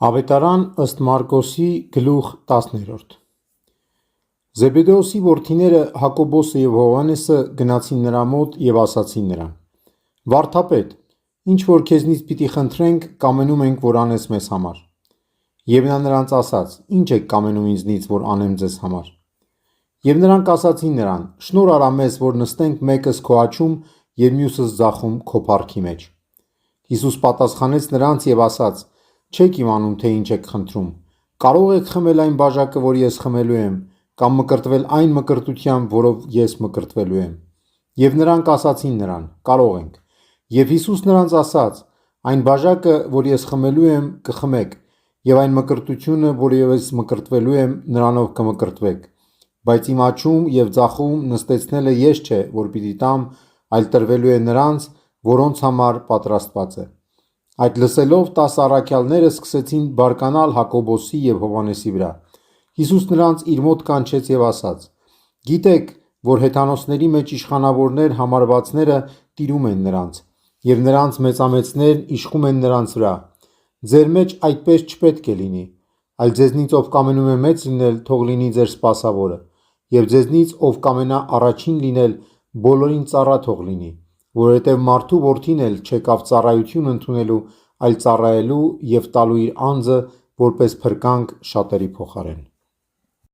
Ավետարան ըստ Մարկոսի գլուխ 10-րդ Զեբեդեոսի որդիները Հակոբոսը և Հովհաննեսը գնացին նրա մոտ և ասացին նրան. «Վարդապետ, ինչ որ քեզնից պիտի խնդրենք, կամենում ենք, որ անես մեզ համար»։ Եվ նա նրանց ասաց. «Ինչ եք կամենում ինձնից, որ անեմ ձեզ համար»։ Եվ նրանք ասացին նրան. «Շնորհ արա մեզ, որ նստենք մեկս քո աջում և մյուսս ձախում քո փառքի մեջ»։ Հիսուս պատասխանեց նրանց և ասաց. «Չեք իմանում, թե ինչ եք խնդրում։ Կարո՞ղ եք խմել այն բաժակը, որ ես խմելու եմ, կամ մկրտվել այն մկրտությամբ, որով ես մկրտվելու եմ»։ Եվ նրանք ասացին նրան. «Կարող ենք»։ Եվ Հիսուս նրանց ասաց. «Այն բաժակը, որ ես խմելու եմ, կխմեք, և այն մկրտությունը, որով ես մկրտվելու եմ, նրանով կմկրտվեք, բայց իմ աջում և ձախում նստեցնելը ես չէ, որ պիտի տամ, այլ տրվելու է նրանց, որոնց համար պատրաստված է»։ Այդ լսելով 10 առաքյալները սկսեցին բարկանալ Հակոբոսի և Հովհաննեսի վրա։ Հիսուս նրանց իր մոտ կանչեց և ասաց. «Գիտեք, որ հեթանոսների մեջ իշխանավորներ համարվածները տիրում են նրանց, և նրանց մեծամեծներն իշխում են նրանց վրա։ Ձեր մեջ այդպես չպետք է լինի, այլ ձեզնից ով կամենում է մեծ լինել, թող լինի ձեր սպասավորը, և ձեզնից ով կամենա առաջին լինել, բոլորին ծառա թող լինի, որովհետև մարդու որդին էլ չեկավ ծառայություն ընդունելու, այլ ծառայելու և տալու իր անձը որպես փրկանք շատերի փոխարեն»։